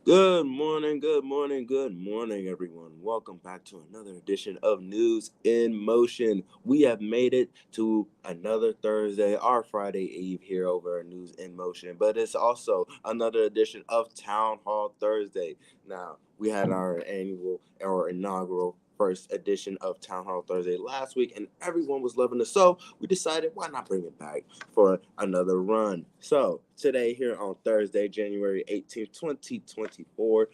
Good morning, everyone. Welcome back to another edition of News in Motion. We have made it to another Thursday, our Friday Eve here over at News in Motion, but it's also another edition of Town Hall Thursday. Now, we had our inaugural first edition of Town Hall Thursday last week, and everyone was loving it. So we decided, why not bring it back for another run? So today, here on Thursday, January 18th, 2024,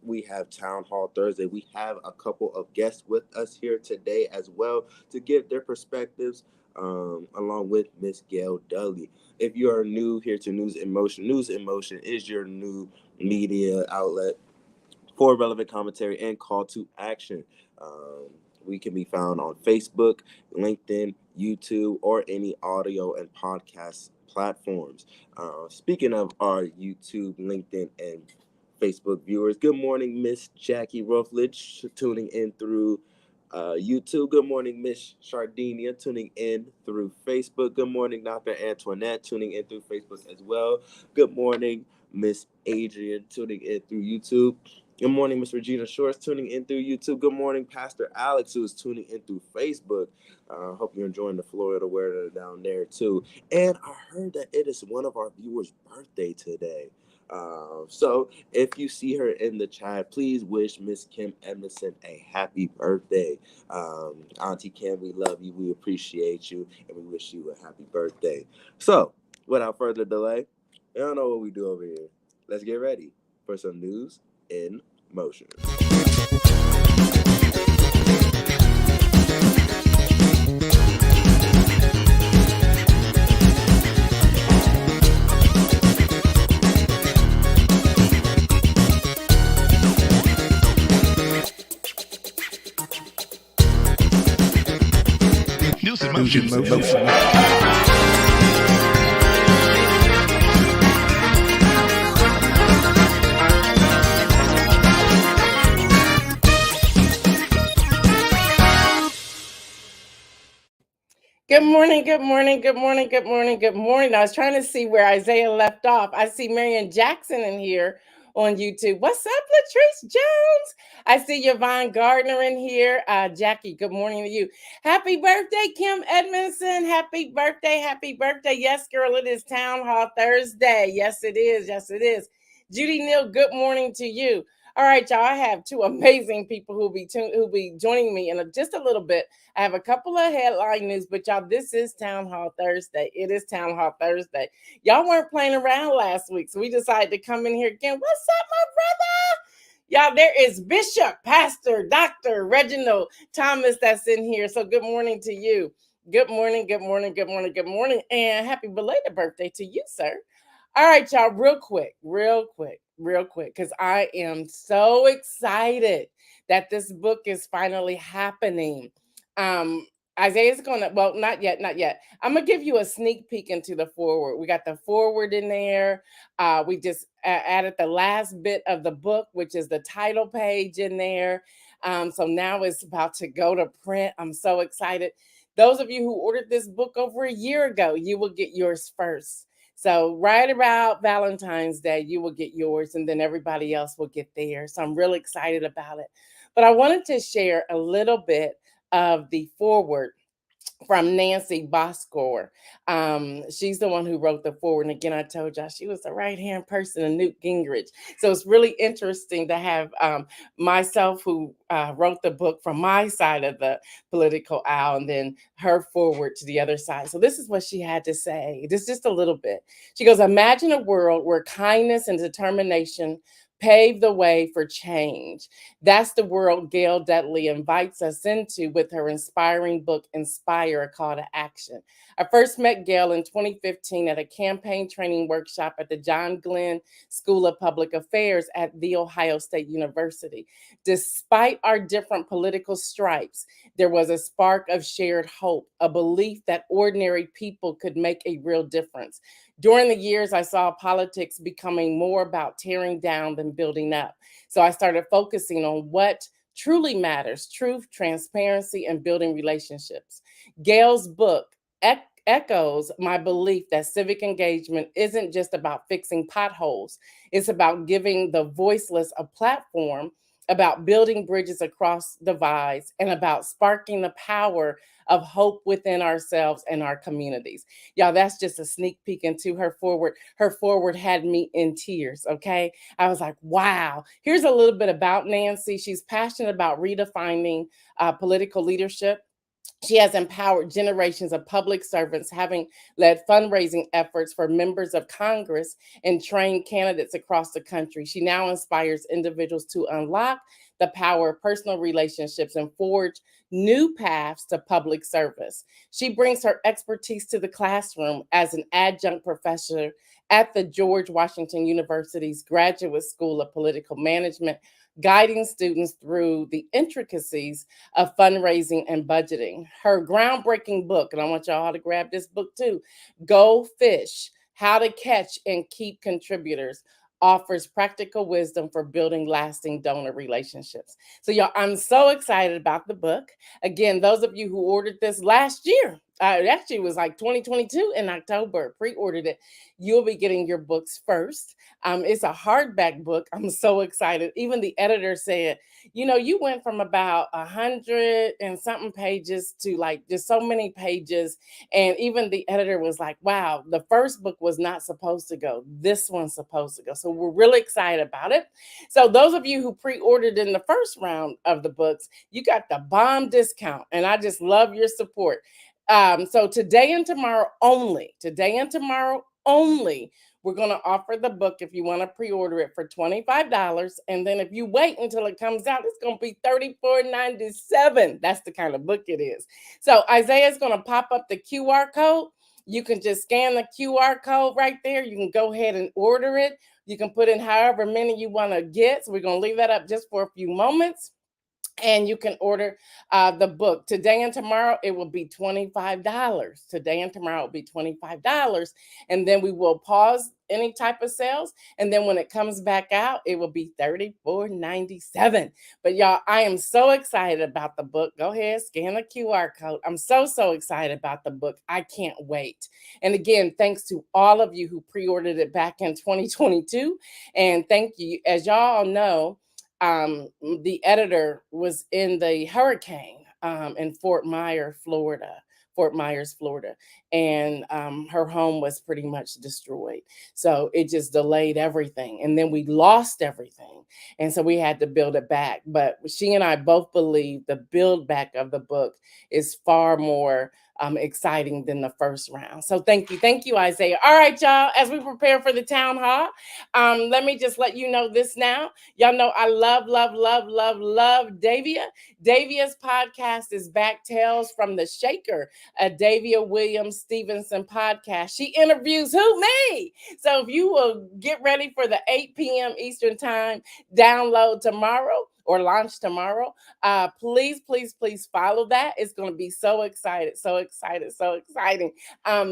we have Town Hall Thursday. We have a couple of guests with us here today as well to give their perspectives, along with Miss Gail Dudley. If you are new here to News in Motion, News in Motion is your new media outlet for relevant commentary and call to action. We can be found on Facebook, LinkedIn, YouTube, or any audio and podcast platforms. Speaking of our YouTube, LinkedIn, and Facebook viewers, good morning, Miss Jackie Ruffledge, tuning in through YouTube. Good morning, Miss Shardinia, tuning in through Facebook. Good morning, Dr. Antoinette, tuning in through Facebook as well. Good morning, Miss Adrian, tuning in through YouTube. Good morning, Miss Regina Shores, tuning in through YouTube. Good morning, Pastor Alex, who is tuning in through Facebook. Hope you're enjoying the Florida weather down there, too. And I heard that it is one of our viewers' birthday today. So if you see her in the chat, please wish Miss Kim Edmondson a happy birthday. Auntie Kim, we love you, we appreciate you, and we wish you a happy birthday. So, without further delay, I don't know what we do over here. Let's get ready for some news in motion. News in motion. Good morning, good morning, good morning, good morning, good morning. I was trying to see where Isaiah left off. I see Marion Jackson in here on YouTube. What's up, Latrice Jones? I see Yvonne Gardner in here. Jackie, good morning to you. Happy birthday, Kim Edmondson. Happy birthday, happy birthday. Yes, girl, it is Town Hall Thursday. Yes, it is. Yes, it is. Judy Neal, good morning to you. All right, y'all, I have two amazing people who'll be joining me in just a little bit. I have a couple of headline news, but y'all, this is Town Hall Thursday. It is Town Hall Thursday. Y'all weren't playing around last week, so we decided to come in here again. What's up, my brother? Y'all, there is Bishop, Pastor, Dr. Reginald Thomas that's in here. So good morning to you. Good morning, good morning, good morning, good morning, and happy belated birthday to you, sir. All right, y'all, real quick, because I am so excited that this book is finally happening. Isaiah's gonna, well, not yet. I'm gonna give you a sneak peek into the forward. We got the forward in there. We just added the last bit of the book, which is the title page in there. So now it's about to go to print. I'm so excited. Those of you who ordered this book over a year ago, you will get yours first. So right about Valentine's Day, you will get yours, and then everybody else will get theirs. So I'm really excited about it. But I wanted to share a little bit of the foreword from Nancy Boscor. She's the one who wrote the foreword. And again, I told y'all she was the right-hand person of Newt Gingrich. So it's really interesting to have myself, who wrote the book from my side of the political aisle, and then her forward to the other side. So this is what she had to say. This is just a little bit. She goes, imagine a world where kindness and determination pave the way for change. That's the world Gail Dudley invites us into with her inspiring book, Inspire, a Call to Action. I first met Gail in 2015 at a campaign training workshop at the John Glenn School of Public Affairs at The Ohio State University. Despite our different political stripes, there was a spark of shared hope, a belief that ordinary people could make a real difference. During the years, I saw politics becoming more about tearing down than building up. So I started focusing on what truly matters: truth, transparency, and building relationships. Gail's book, echoes my belief that civic engagement isn't just about fixing potholes, it's about giving the voiceless a platform, about building bridges across divides, and about sparking the power of hope within ourselves and our communities. Y'all, that's just a sneak peek into her forward. Her forward had me in tears, okay? I was like, wow. Here's a little bit about Nancy. She's passionate about redefining political leadership. She has empowered generations of public servants, having led fundraising efforts for members of Congress and trained candidates across the country. She now inspires individuals to unlock the power of personal relationships and forge new paths to public service. She brings her expertise to the classroom as an adjunct professor at the George Washington University's Graduate School of Political Management, guiding students through the intricacies of fundraising and budgeting. Her groundbreaking book, and I want y'all to grab this book too, Go Fish: How to Catch and Keep Contributors, offers practical wisdom for building lasting donor relationships. So, y'all, I'm so excited about the book. Again, those of you who ordered this last year, it actually was like 2022 in October, pre ordered it, you'll be getting your books first. It's a hardback book. I'm so excited. Even the editor said, you know, you went from about 100 and something pages to like just so many pages. And even the editor was like, wow, the first book was not supposed to go. This one's supposed to go. So we're really excited about it. So those of you who pre-ordered in the first round of the books, you got the bomb discount. And I just love your support. So today and tomorrow only, we're going to offer the book if you want to pre-order it for $25. And then if you wait until it comes out, it's going to be $34.97. That's the kind of book it is. So Isaiah's going to pop up the QR code. You can just scan the QR code right there. You can go ahead and order it. You can put in however many you want to get. So we're going to leave that up just for a few moments. And you can order the book. Today and tomorrow, it will be $25. Today and tomorrow, it will be $25. And then we will pause any type of sales. And then when it comes back out, it will be $34.97. But y'all, I am so excited about the book. Go ahead, scan the QR code. I'm so, so excited about the book. I can't wait. And again, thanks to all of you who pre-ordered it back in 2022. And thank you. As y'all know, the editor was in the hurricane in Fort Myers, Florida, and her home was pretty much destroyed. So it just delayed everything, and then we lost everything, and so we had to build it back. But she and I both believe the build back of the book is far more exciting than the first round. So thank you, Isaiah. All right, y'all. As we prepare for the town hall, let me just let you know this now. Y'all know I love Davia. Davia's podcast is Back Tales from the Shaker, a Davia Williams Stevenson podcast. She interviews who? Me. So if you will get ready for the 8 p.m. Eastern time download tomorrow or launch tomorrow, please follow that. It's going to be so excited, so exciting.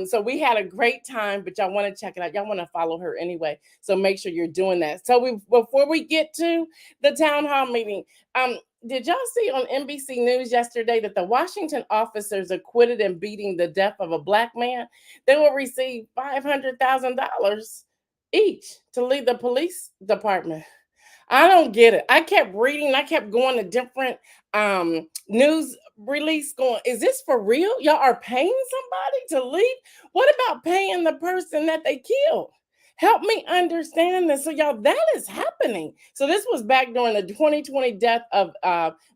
So we had a great time, but y'all want to check it out. Y'all want to follow her anyway. So make sure you're doing that. So before we get to the town hall meeting, did y'all see on NBC News yesterday that the Washington officers acquitted in beating the death of a Black man? They will receive $500,000 each to lead the police department. I don't get it. I kept reading, I kept going to different news release going, is this for real? Y'all are paying somebody to leave? What about paying the person that they killed? Help me understand this. So, y'all, that is happening. So, this was back during the 2020 death of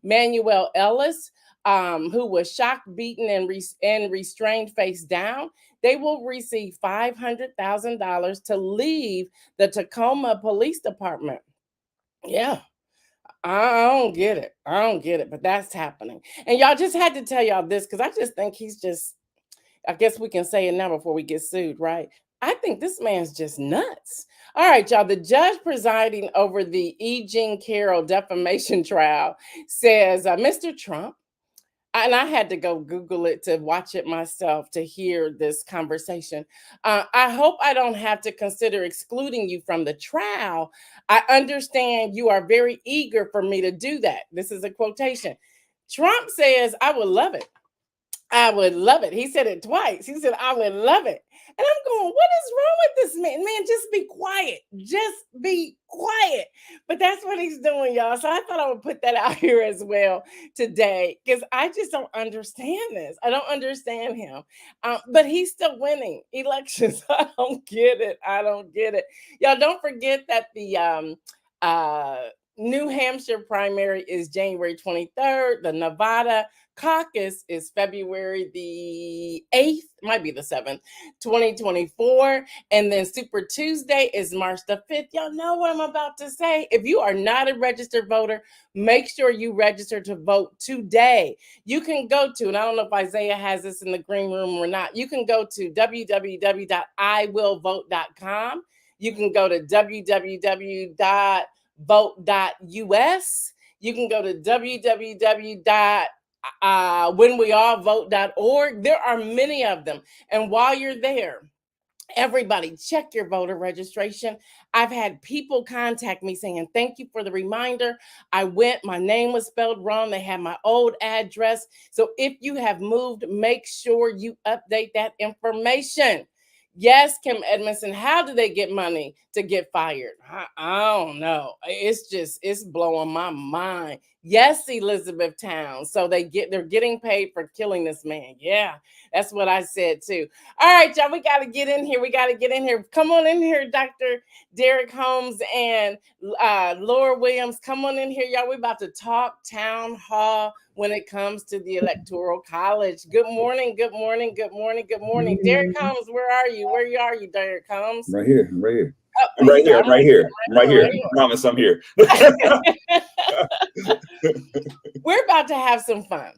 Manuel Ellis, who was shot, beaten, and restrained face down. They will receive $500,000 to leave the Tacoma Police Department. Yeah, I don't get it. I don't get it, but that's happening. And y'all, just had to tell y'all this because I just think he's just, I guess we can say it now before we get sued, right? I think this man's just nuts. All right, y'all. The judge presiding over the E. Jean Carroll defamation trial says, Mr. Trump, and I had to go Google it to watch it myself to hear this conversation. I hope I don't have to consider excluding you from the trial. I understand you are very eager for me to do that. This is a quotation. Trump says, I would love it. I would love it. He said it twice. He said, I would love it. And I'm going, what is wrong with this man? Man, just be quiet. Just be quiet. But that's what he's doing, y'all. So I thought I would put that out here as well today because I just don't understand this. I don't understand him. But he's still winning elections. I don't get it. I don't get it. Y'all don't forget that the uh, New Hampshire primary is January 23rd. The Nevada caucus is February the 8th, might be the 7th, 2024. And then Super Tuesday is March the 5th. Y'all know what I'm about to say. If you are not a registered voter, make sure you register to vote today. You can go to, and I don't know if Isaiah has this in the green room or not, you can go to www.iwillvote.com. You can go to www.vote.us. You can go to www.whenweallvote.org. There are many of them. And while you're there, everybody check your voter registration. I've had people contact me saying, thank you for the reminder. I went, my name was spelled wrong. They had my old address. So if you have moved, make sure you update that information. Yes, Kim Edmondson, how do they get money to get fired? I don't know. It's blowing my mind. Yes, Elizabethtown. So they're getting paid for killing this man. Yeah, that's what I said too. All right, y'all, we got to get in here. We got to get in here. Come on in here, Dr. Derrick Holmes and Lora Williams. Come on in here, y'all. We're about to talk town hall when it comes to the Electoral College. Good morning, good morning, good morning, good morning. Derrick Holmes, where are you? Where are you, Derrick Holmes? Right here, right here. Oh, I'm right here, right here, right here. Right I promise I'm here. We're about to have some fun.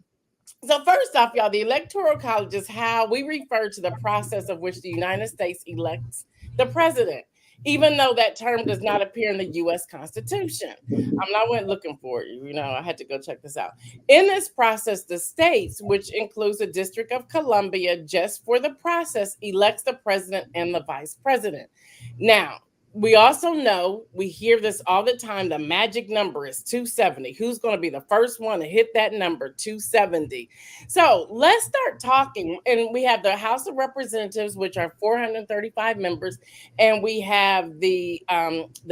So first off, y'all, the Electoral College is how we refer to the process of which the United States elects the president, even though that term does not appear in the U.S. Constitution. I went looking for it. I had to go check this out. In this process, the states, which includes the District of Columbia, just for the process, elects the president and the vice president. Now, we also know, we hear this all the time, the magic number is 270. Who's going to be the first one to hit that number, 270? So let's start talking. And we have the House of Representatives, which are 435 members, and we have the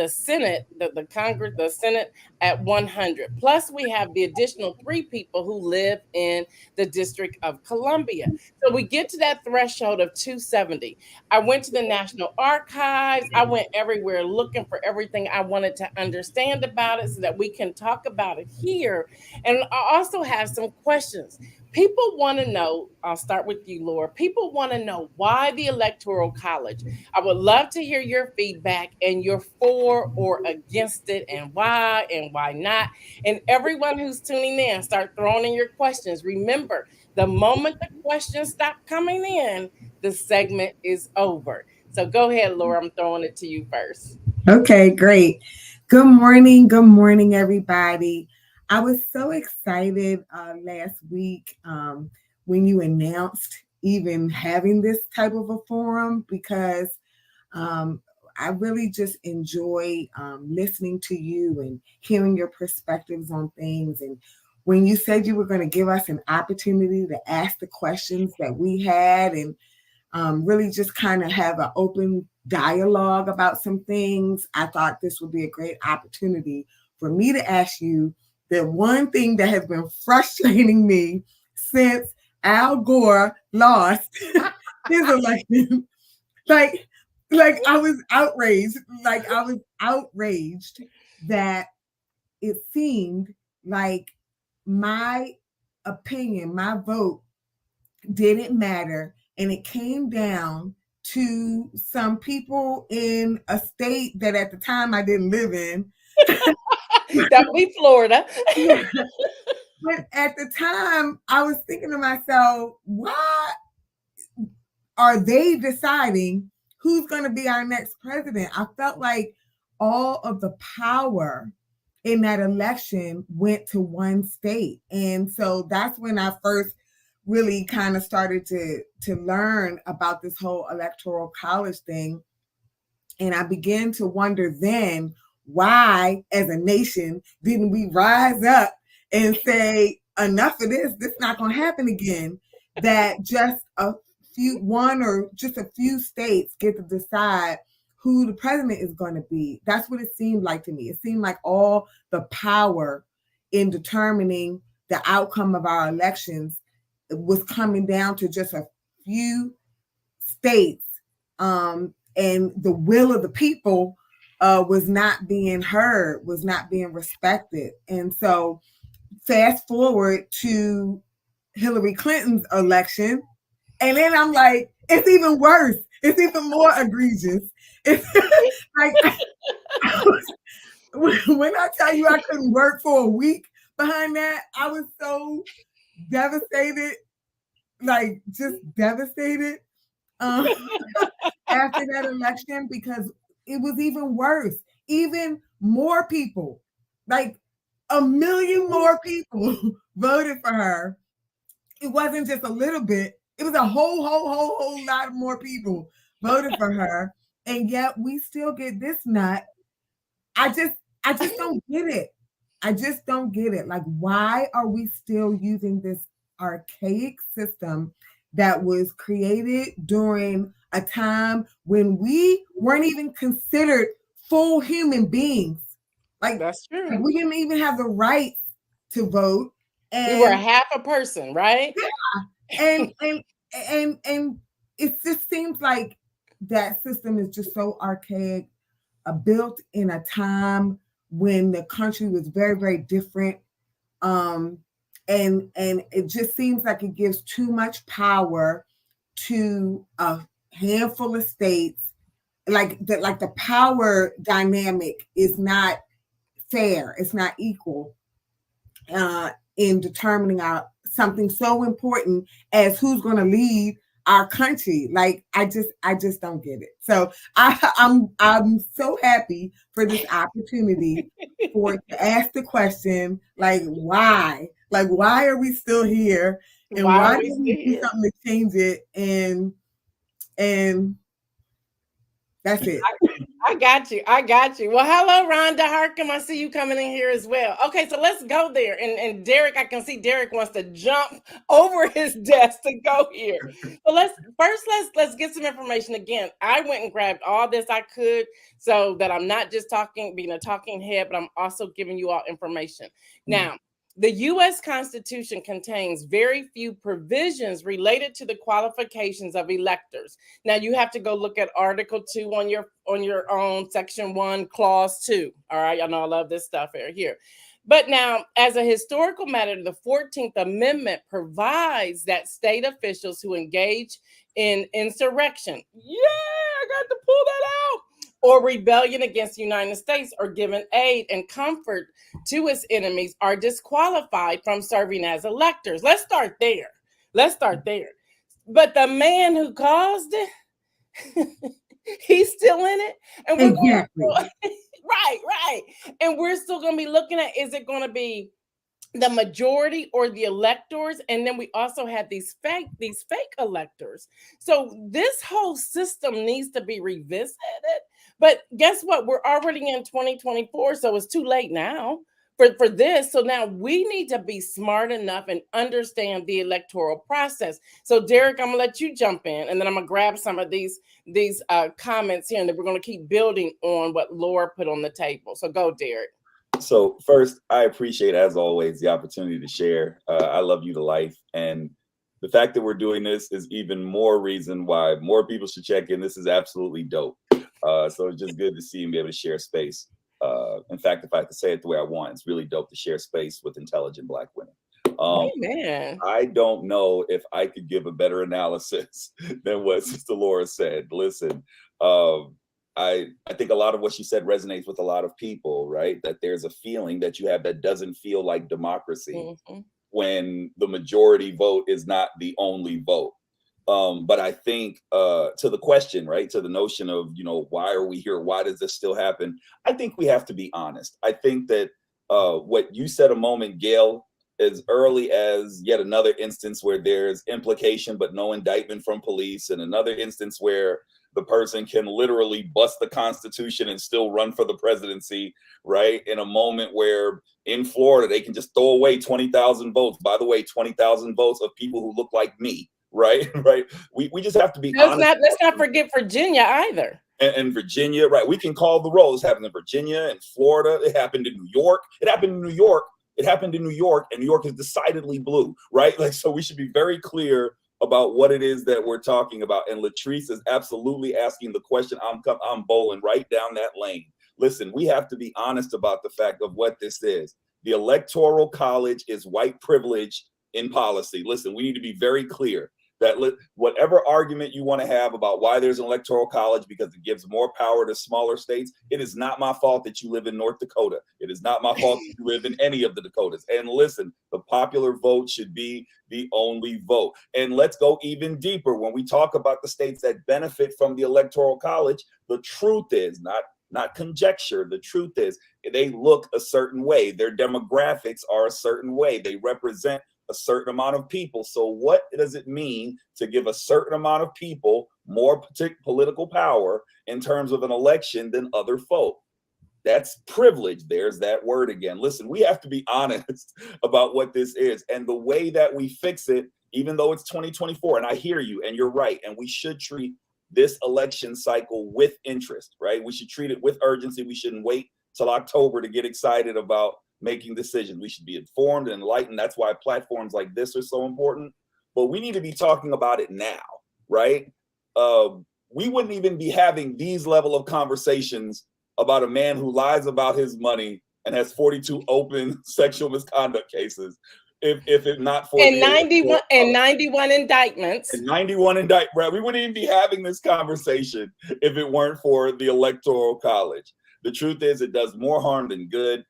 Senate, the Congress, the Senate at 100. Plus, we have the additional 3 people who live in the District of Columbia. So we get to that threshold of 270. I went to the National Archives. I went everywhere looking for everything I wanted to understand about it so that we can talk about it here. And I also have some questions. People want to know, I'll start with you, Laura. People want to know why the Electoral College. I would love to hear your feedback and you're for or against it and why not. And everyone who's tuning in, start throwing in your questions. Remember, the moment the questions stop coming in, the segment is over. So go ahead, Laura. I'm throwing it to you first. Okay, great. Good morning, everybody. I was so excited last week when you announced even having this type of a forum because I really just enjoy listening to you and hearing your perspectives on things. And when you said you were going to give us an opportunity to ask the questions that we had and really just kind of have an open dialogue about some things, I thought this would be a great opportunity for me to ask you the one thing that has been frustrating me since Al Gore lost his election. Like I was outraged. That it seemed like my opinion, my vote didn't matter. And it came down to some people in a state that at the time I didn't live in. That would be Florida. But at the time, I was thinking to myself, why are they deciding who's going to be our next president? I felt like all of the power in that election went to one state. And so that's when I first really kind of started to learn about this whole Electoral College thing. And I began to wonder then, why, as a nation, didn't we rise up and say, enough of this, this is not going to happen again? that just a few states get to decide who the president is going to be. That's what it seemed like to me. It seemed like all the power in determining the outcome of our elections was coming down to just a few states, and the will of the people was not being heard, was not being respected. And so fast forward to Hillary Clinton's election, and then I'm like, it's even worse. It's even more egregious. It's like, when I tell you I couldn't work for a week behind that, I was so devastated, like just devastated after that election, because it was even worse. Even more people, like 1 million more people voted for her. It wasn't just a little bit. It was a whole lot of more people voted for her. And yet we still get this nut. I just don't get it. I just don't get it. Like, why are we still using this archaic system that was created during a time when we weren't even considered full human beings? Like, that's true. Like, we didn't even have the right to vote. And we were half a person, right? Yeah. And it just seems like that system is just so archaic, built in a time when the country was very, very different. And it just seems like it gives too much power to a handful of states. Like the power dynamic is not fair. It's not equal in determining something so important as who's going to lead our country. Like, I just don't get it. So I'm so happy for this opportunity to ask the question, like, why? Like, why are we still here? And why did we do something to change it? And that's it. I got you. Well, hello, Rhonda Harkin. I see you coming in here as well. Okay, so let's go there. And Derrick, I can see Derrick wants to jump over his desk to go here. So let's get some information again. I went and grabbed all this I could so that I'm not just being a talking head, but I'm also giving you all information. Now, the U.S. Constitution contains very few provisions related to the qualifications of electors. Now, you have to go look at Article 2 on your own, Section 1, Clause 2. All right, y'all know I love this stuff right here. But now, as a historical matter, the 14th Amendment provides that state officials who engage in insurrection, I got to pull that out, or rebellion against the United States, or given aid and comfort to its enemies, are disqualified from serving as electors. Let's start there. But the man who caused it, he's still in it. And we're exactly. Right. And we're still going to be looking at, is it going to be the majority or the electors? And then we also have these fake electors. So this whole system needs to be revisited. But guess what? We're already in 2024, so it's too late now for this. So now we need to be smart enough and understand the electoral process. So Derrick, I'm gonna let you jump in, and then I'm gonna grab some of these comments here, and then we're gonna keep building on what Lora put on the table. So go, Derrick. So first, I appreciate, as always, the opportunity to share. I love you to life, and the fact that we're doing this is even more reason why more people should check in. This is absolutely dope. So it's just good to see and be able to share space. In fact, if I could say it the way I want, it's really dope to share space with intelligent Black women. Amen. I don't know if I could give a better analysis than what Sister Lora said. Listen, I think a lot of what she said resonates with a lot of people, right? That there's a feeling that you have that doesn't feel like democracy when the majority vote is not the only vote. But I think to the question, right, to the notion of, why are we here? Why does this still happen? I think we have to be honest. I think that what you said a moment, Gail, as early as yet another instance where there's implication but no indictment from police, and another instance where the person can literally bust the Constitution and still run for the presidency, right? In a moment where in Florida, they can just throw away 20,000 votes. By the way, 20,000 votes of people who look like me, right? Right. We just have to be honest. Let's not forget Virginia either. And Virginia, right? We can call the roll. It's happened in Virginia and Florida. It happened in New York. It happened in New York. It happened in New York, and New York is decidedly blue, right? Like, so we should be very clear about what it is that we're talking about. And Latrice is absolutely asking the question. I'm bowling right down that lane. Listen, we have to be honest about the fact of what this is. The Electoral College is white privilege in policy. Listen, we need to be very clear that whatever argument you want to have about why there's an electoral college because it gives more power to smaller states, it is not my fault that you live in North Dakota. It is not my fault that you live in any of the Dakotas. And listen, the popular vote should be the only vote. And let's go even deeper. When we talk about the states that benefit from the electoral college, the truth is not conjecture. The truth is they look a certain way. Their demographics are a certain way. They represent a certain amount of people. So what does it mean to give a certain amount of people more political power in terms of an election than other folk? That's privilege. There's that word again. Listen, we have to be honest about what this is. And the way that we fix it, even though it's 2024, and I hear you, and you're right, and we should treat this election cycle with interest, right? We should treat it with urgency. We shouldn't wait till October to get excited about making decisions. We should be informed and enlightened. That's why platforms like this are so important. But we need to be talking about it now, right? We wouldn't even be having these level of conversations about a man who lies about his money and has 42 open sexual misconduct cases if it not for and 91 indictments. And 91 indictments. Right? We wouldn't even be having this conversation if it weren't for the Electoral College. The truth is, it does more harm than good.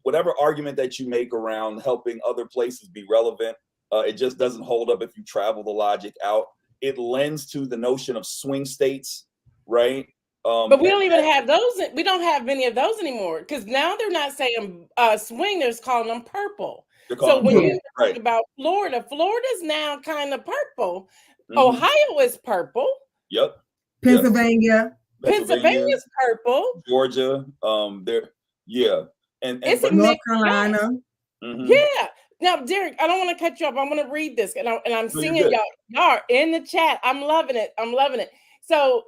Whatever argument that you make around helping other places be relevant, it just doesn't hold up if you travel the logic out. It lends to the notion of swing states, right? But we don't even have those. We don't have many of those anymore because now they're not saying swing, they're calling them purple. So when you talk about Florida, Florida's now kind of purple. Mm-hmm. Ohio is purple. Yep. Pennsylvania's purple. Georgia, yeah. And it's North Carolina. Mm-hmm. Yeah. Now, Derrick, I don't want to cut you off. I'm going to read this, and I'm seeing y'all are in the chat. I'm loving it. So,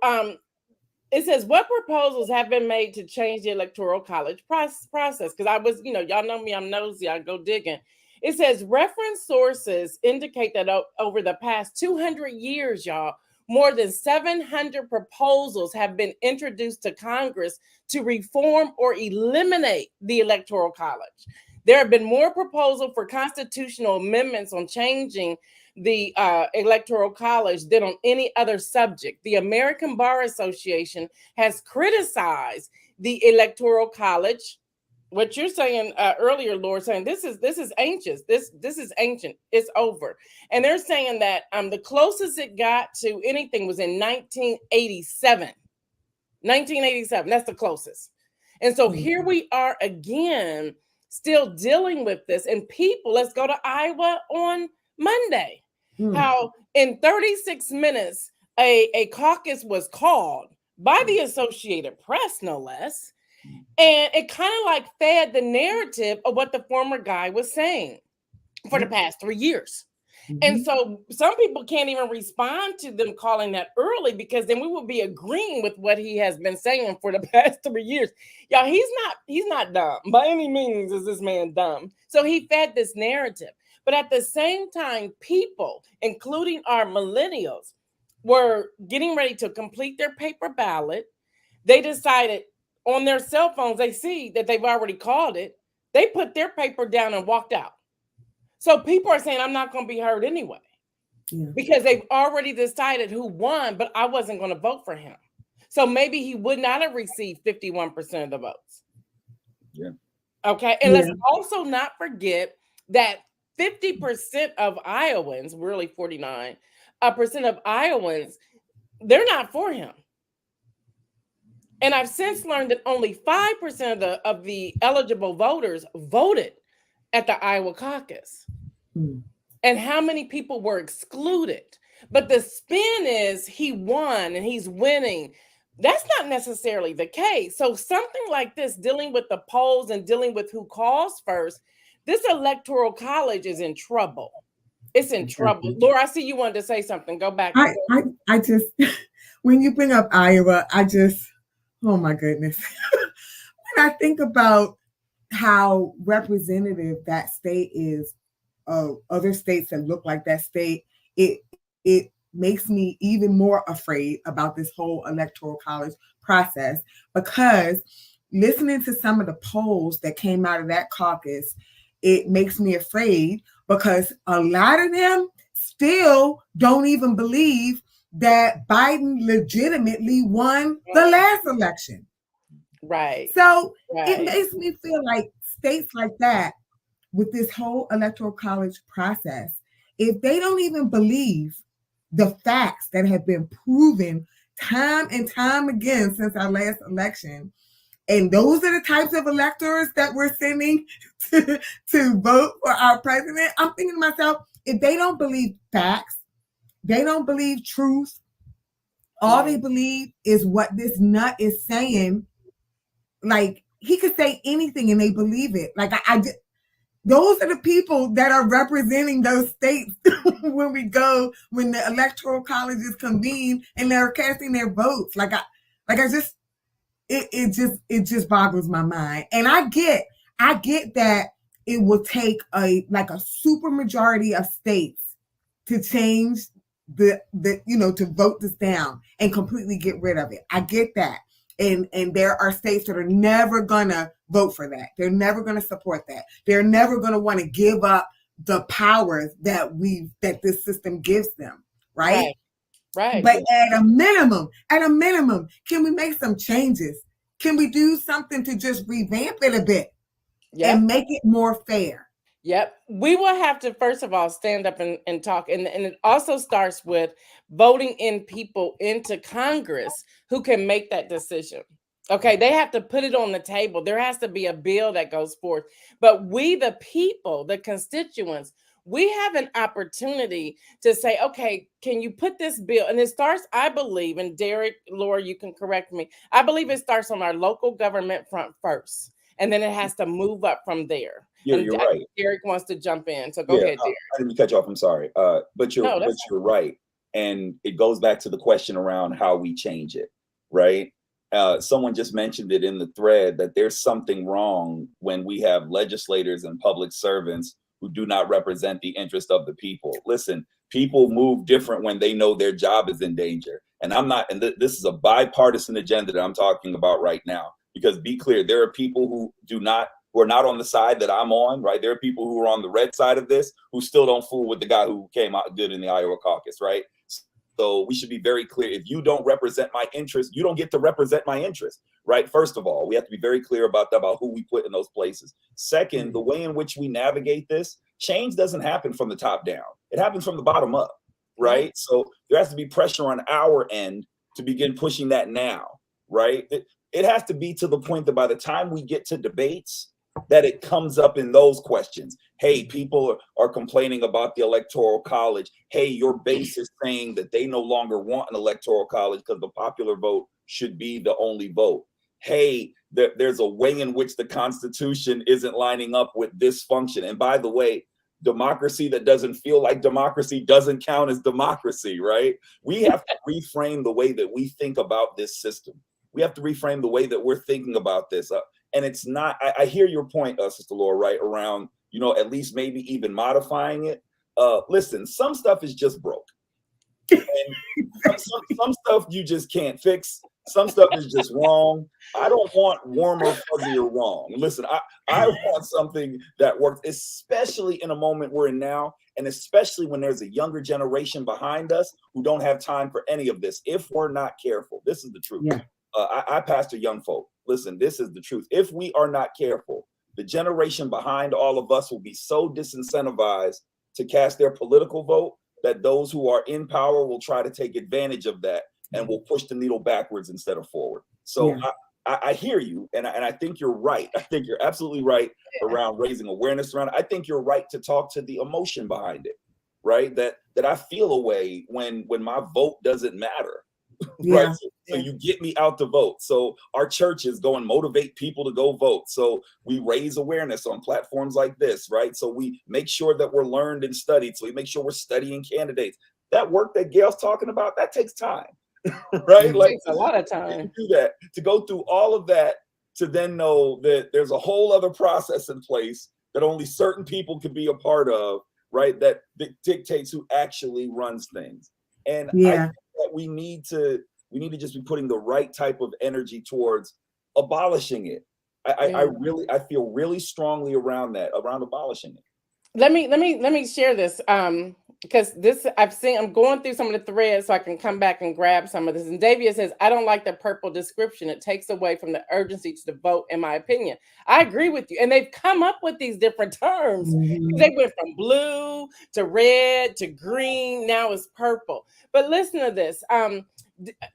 it says, what proposals have been made to change the Electoral College process? Because I was, y'all know me, I'm nosy, I go digging. It says, reference sources indicate that over the past 200 years, y'all, more than 700 proposals have been introduced to Congress to reform or eliminate the Electoral College. There have been more proposals for constitutional amendments on changing the Electoral College than on any other subject. The American Bar Association has criticized the Electoral College. What you're saying earlier, Lord, saying this is ancient. This is ancient. It's over. And they're saying that the closest it got to anything was in 1987. 1987. That's the closest. And so here we are again, still dealing with this. And people, let's go to Iowa on Monday. How in 36 minutes, a caucus was called by the Associated Press, no less. And it kind of like fed the narrative of what the former guy was saying for the past 3 years. And so some people can't even respond to them calling that early because then we will be agreeing with what he has been saying for the past 3 years. Y'all, he's not dumb. By any means is this man dumb. So he fed this narrative. But at the same time, people, including our millennials, were getting ready to complete their paper ballot. They decided on their cell phones, they see that they've already called it. They put their paper down and walked out. So people are saying, I'm not going to be heard anyway, because they've already decided who won, but I wasn't going to vote for him. So maybe he would not have received 51% of the votes. Yeah. Okay. And let's also not forget that 50% of Iowans, really 49% of Iowans, they're not for him. And I've since learned that only 5% of the eligible voters voted at the Iowa caucus. And how many people were excluded? But the spin is he won and he's winning. That's not necessarily the case. So something like this, dealing with the polls and dealing with who calls first, this electoral college is in trouble. It's in trouble. Lora, I see you wanted to say something. Go back. I just, when you bring up Iowa, oh my goodness. When I think about how representative that state is of other states that look like that state, it makes me even more afraid about this whole electoral college process, because listening to some of the polls that came out of that caucus, it makes me afraid, because a lot of them still don't even believe that Biden legitimately won the last election. Right. So it makes me feel like states like that, with this whole electoral college process, if they don't even believe the facts that have been proven time and time again since our last election, and those are the types of electors that we're sending to vote for our president, I'm thinking to myself, if they don't believe facts, they don't believe truth, all they believe is what this nut is saying. Like, he could say anything and they believe it. Like, those are the people that are representing those states when the electoral colleges convene and they're casting their votes. It just boggles my mind. And I get that it will take a super majority of states to change to vote this down and completely get rid of it. I get that. And there are states that are never gonna vote for that. They're never gonna support that. They're never gonna want to give up the powers that this system gives them, right? Right. But at a minimum, can we make some changes? Can we do something to just revamp it a bit and make it more fair? Yep. We will have to, first of all, stand up and talk. And it also starts with voting in people into Congress who can make that decision. Okay, they have to put it on the table. There has to be a bill that goes forth. But we, the people, the constituents, we have an opportunity to say, okay, can you put this bill? And it starts, I believe, and Derrick, Lora, you can correct me. I believe it starts on our local government front first, and then it has to move up from there. You're right. Derrick wants to jump in, so go ahead, Derrick. I didn't cut you off. I'm sorry, but you're right, and it goes back to the question around how we change it, right? Someone just mentioned it in the thread that there's something wrong when we have legislators and public servants who do not represent the interest of the people. Listen, people move different when they know their job is in danger, and this is a bipartisan agenda that I'm talking about right now. Because be clear, there are people who are not on the side that I'm on, right? There are people who are on the red side of this who still don't fool with the guy who came out and did in the Iowa caucus, right? So we should be very clear. If you don't represent my interest, you don't get to represent my interest, right? First of all, we have to be very clear about who we put in those places. Second, the way in which we navigate this, change doesn't happen from the top down. It happens from the bottom up, right? So there has to be pressure on our end to begin pushing that now, right? It has to be to the point that by the time we get to debates, that it comes up in those questions. Hey, people are complaining about the electoral college. Hey, your base is saying that they no longer want an electoral college because the popular vote should be the only vote. Hey, there's a way in which the Constitution isn't lining up with this function. And by the way, democracy that doesn't feel like democracy doesn't count as democracy, right? We have to reframe the way that we think about this system. We have to reframe the way that we're thinking about this. And it's not, I hear your point, Sister Lora, right, around, at least maybe even modifying it. Listen, some stuff is just broke. And some stuff you just can't fix. Some stuff is just wrong. I don't want warmer, fuzzier wrong. Listen, I want something that works, especially in a moment we're in now, and especially when there's a younger generation behind us who don't have time for any of this. If we're not careful, this is the truth. Yeah. I pastor young folk. Listen, this is the truth. If we are not careful, the generation behind all of us will be so disincentivized to cast their political vote that those who are in power will try to take advantage of that and will push the needle backwards instead of forward. So yeah. I hear you, and I think you're right. I think you're absolutely right around raising awareness around it. I think you're right to talk to the emotion behind it. right? That I feel a way when my vote doesn't matter. Yeah. Right. So you get me out to vote. So our churches go and motivate people to go vote. So we raise awareness on platforms like this, right? So we make sure that we're learned and studied. So we make sure we're studying candidates. That work that Gail's talking about, that takes time, right? It Like takes a lot of time. to do that, to go through all of that, to then know that there's a whole other process in place that only certain people can be a part of, right? That dictates who actually runs things. And I think that we need to just be putting the right type of energy towards abolishing it. I feel really strongly around abolishing it. Let me share this. Because this I'm going through some of the threads so I can come back and grab some of this. And Davia says, I don't like the purple description. It takes away from the urgency to vote, in my opinion. I agree with you. And they've come up with these different terms. They went from blue to red to green. Now it's purple. But listen to this.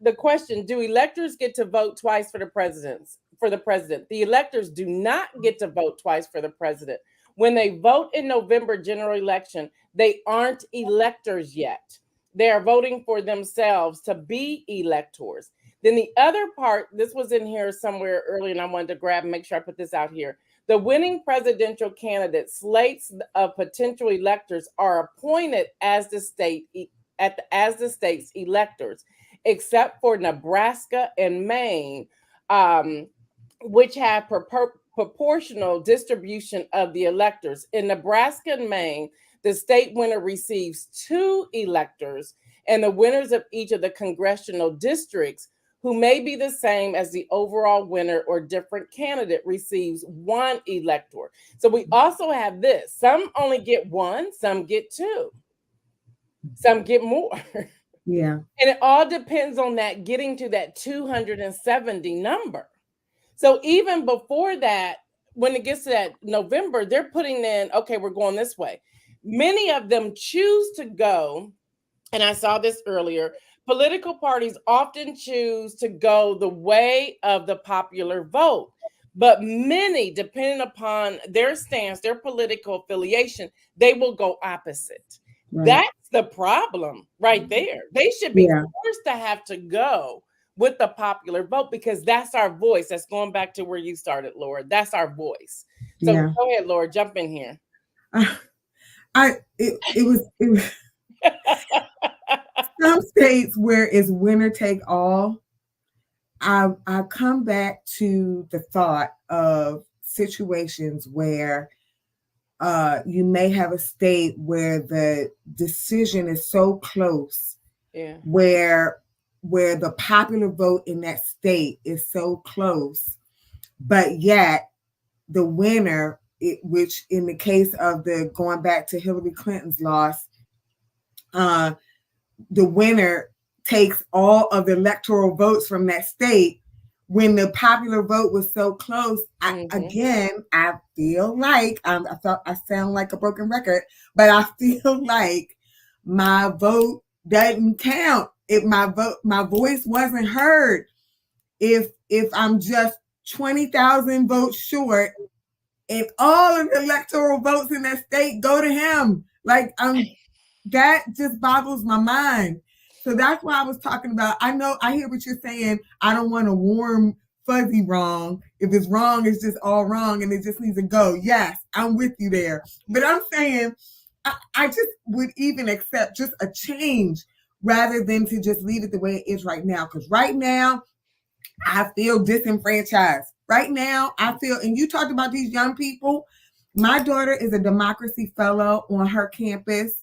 The question, do electors get to vote twice for the president? The electors do not get to vote twice for the president. When they vote in November general election, they aren't electors yet. They are voting for themselves to be electors. Then the other part, this was in here somewhere earlier, and I wanted to grab and make sure I put this out here. The winning presidential candidate slates of potential electors are appointed as the state's electors, except for Nebraska and Maine, which have proportional distribution of the electors. In Nebraska and Maine, the state winner receives 2 electors, and the winners of each of the congressional districts, who may be the same as the overall winner or different candidate, receives 1 elector. So we also have this. Some only get 1, some get 2, some get more. Yeah. And it all depends on that getting to that 270 number. So even before that, when it gets to that November, they're putting in, okay, we're going this way. Many of them choose to go, and I saw this earlier, political parties often choose to go the way of the popular vote. But many, depending upon their stance, their political affiliation, they will go opposite. Right. That's the problem right there. They should be forced to have to go with the popular vote, because that's our voice. That's going back to where you started, Lora. That's our voice. So go ahead, Lora, jump in here. It was some states where it's winner take all. I come back to the thought of situations where you may have a state where the decision is so close, where the popular vote in that state is so close, but yet the winner, which in the case of the going back to Hillary Clinton's loss, the winner takes all of the electoral votes from that state. When the popular vote was so close, I feel like I sound like a broken record, but I feel like my vote doesn't count. If my voice wasn't heard, if I'm just 20,000 votes short, and all of the electoral votes in that state go to him, that just boggles my mind. So that's why I was talking about. I hear what you're saying. I don't want a warm, fuzzy wrong. If it's wrong, it's just all wrong, and it just needs to go. Yes, I'm with you there. But I'm saying I just would even accept just a change rather than to just leave it the way it is right now. Because right now, I feel disenfranchised. Right now, I feel, and you talked about these young people. My daughter is a democracy fellow on her campus,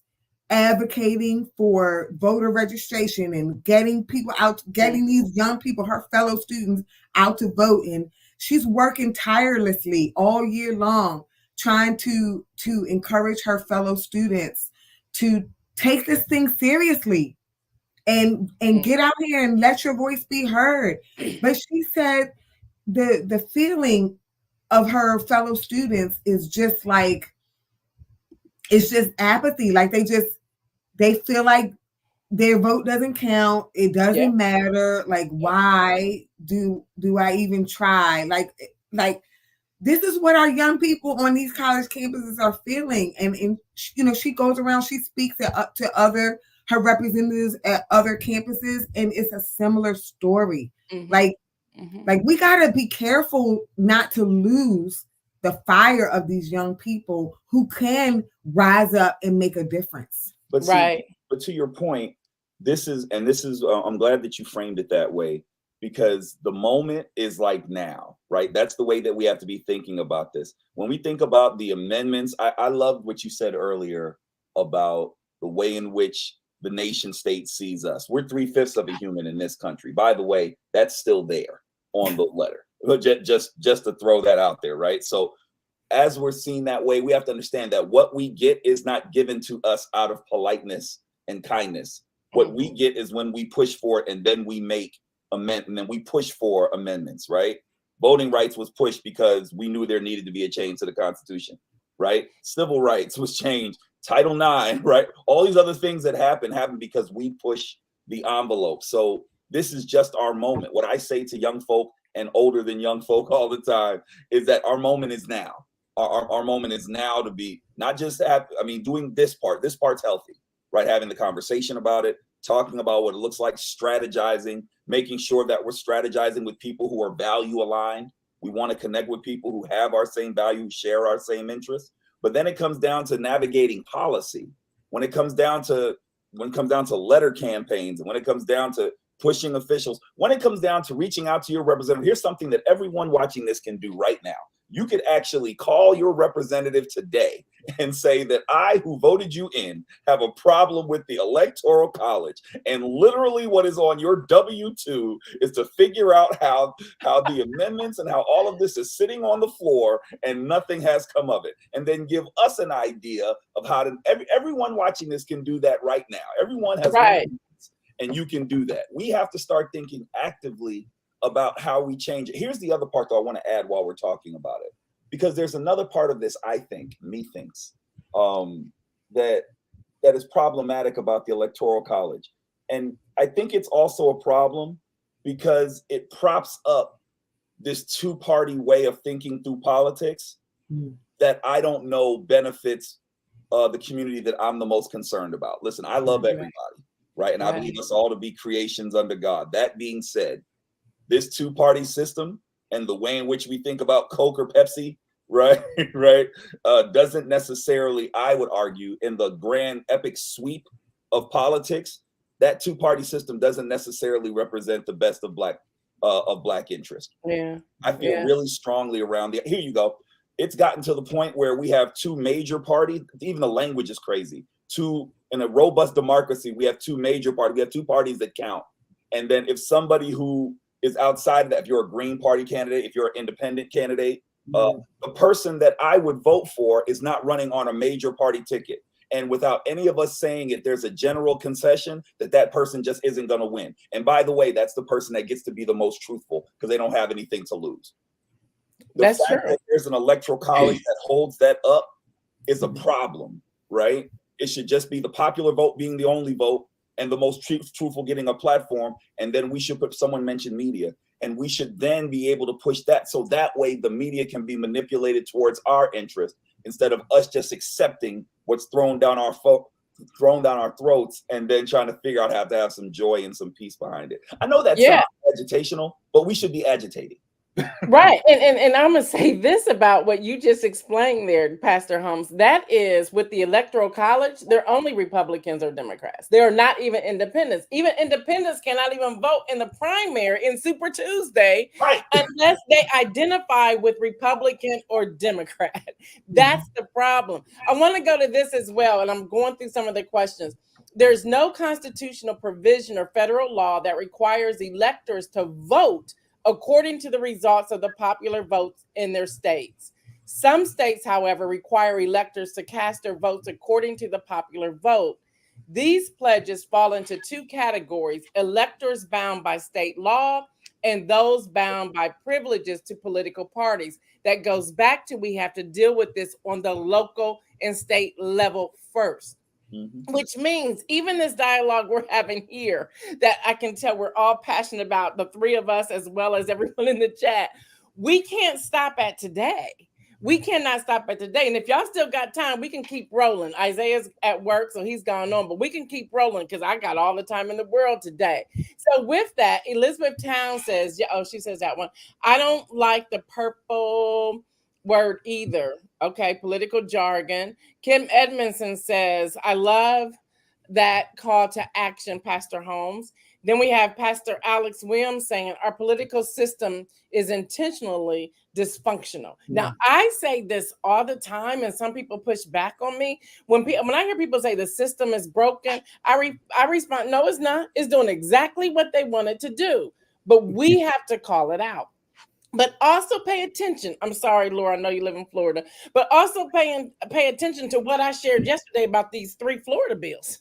advocating for voter registration and getting people out, getting these young people, her fellow students, out to vote. And she's working tirelessly all year long, trying to encourage her fellow students to take this thing seriously and get out here and let your voice be heard. But she said the feeling of her fellow students is just like, it's just apathy. Like they feel like their vote doesn't count. It doesn't matter. Like, why do I even try? Like this is what our young people on these college campuses are feeling. And you know, she goes around, she speaks to other her representatives at other campuses, and it's a similar story. Like we gotta be careful not to lose the fire of these young people who can rise up and make a difference. But see, but to your point, this is I'm glad that you framed it that way, because the moment is like now, right? That's the way that we have to be thinking about this. When we think about the amendments, I love what you said earlier about the way in which the nation state sees us. We're 3/5 of a human in this country. By the way, that's still there on the letter. Just to throw that out there, right? So as we're seen that way, we have to understand that what we get is not given to us out of politeness and kindness. What we get is when we push for it, and then we make amendments, and then we push for amendments, right? Voting rights was pushed because we knew there needed to be a change to the Constitution, right? Civil rights was changed. Title IX, right? All these other things that happen because we push the envelope. So this is just our moment. What I say to young folk and older than young folk all the time is that our moment is now. Our moment is now to be not just doing this part. This part's healthy, right? Having the conversation about it, talking about what it looks like, strategizing, making sure that we're strategizing with people who are value aligned. We want to connect with people who have our same values, share our same interests. But then it comes down to navigating policy. When it comes down to letter campaigns, and when it comes down to pushing officials, when it comes down to reaching out to your representative, here's something that everyone watching this can do right now. You could actually call your representative today and say that I, who voted you in, have a problem with the Electoral College. And literally what is on your W-2 is to figure out how the amendments and how all of this is sitting on the floor and nothing has come of it. And then give us an idea of how to, everyone watching this can do that right now. Everyone has and you can do that. We have to start thinking actively about how we change it. Here's the other part that I want to add while we're talking about it, because there's another part of this, I think, that is problematic about the Electoral College. And I think it's also a problem because it props up this two-party way of thinking through politics that I don't know benefits the community that I'm the most concerned about. Listen, I love everybody, right? And I believe us all to be creations under God. That being said, this two-party system and the way in which we think about Coke or Pepsi, right, doesn't necessarily, I would argue, in the grand epic sweep of politics, that two-party system doesn't necessarily represent the best of black interest. I feel really strongly around here you go. It's gotten to the point where we have two major parties. Even the language is crazy. In a robust democracy, we have two major parties. We have two parties that count. And then if somebody who is outside of that, if you're a Green Party candidate, if you're an independent candidate, the person that I would vote for is not running on a major party ticket. And without any of us saying it, there's a general concession that person just isn't going to win. And by the way, that's the person that gets to be the most truthful because they don't have anything to lose. That's true. That there's an electoral college that holds that up is a problem, right? It should just be the popular vote being the only vote and the most truthful getting a platform. And then we should someone mentioned media, and we should then be able to push that. So that way the media can be manipulated towards our interest instead of us just accepting what's thrown down our throats and then trying to figure out how to have some joy and some peace behind it. I know that sounds agitational, but we should be agitating. Right. And I'm going to say this about what you just explained there, Pastor Holmes. That is, with the Electoral College, they're only Republicans or Democrats. They're not even independents. Even independents cannot even vote in the primary in Super Tuesday unless they identify with Republican or Democrat. That's the problem. I want to go to this as well, and I'm going through some of the questions. There's no constitutional provision or federal law that requires electors to vote according to the results of the popular votes in their states. Some states, however, require electors to cast their votes according to the popular vote. These pledges fall into two categories: electors bound by state law and those bound by privileges to political parties. That goes back to, we have to deal with this on the local and state level first. Which means even this dialogue we're having here, that I can tell we're all passionate about, the three of us as well as everyone in the chat, we can't stop at today. We cannot stop at today. And if y'all still got time, we can keep rolling. Isaiah's at work, so he's gone on, but we can keep rolling because I got all the time in the world today. So with that, Elizabeth Town says, she says that one. I don't like the purple word either. Okay, political jargon. Kim Edmondson says, I love that call to action, Pastor Holmes. Then we have Pastor Alex Williams saying our political system is intentionally dysfunctional. Yeah. Now, I say this all the time, and some people push back on me. When I hear people say the system is broken, I respond, no, it's not. It's doing exactly what they wanted to do, but we have to call it out. But also pay attention. I'm sorry, Laura, I know you live in Florida, but also pay attention to what I shared yesterday about these 3 Florida bills.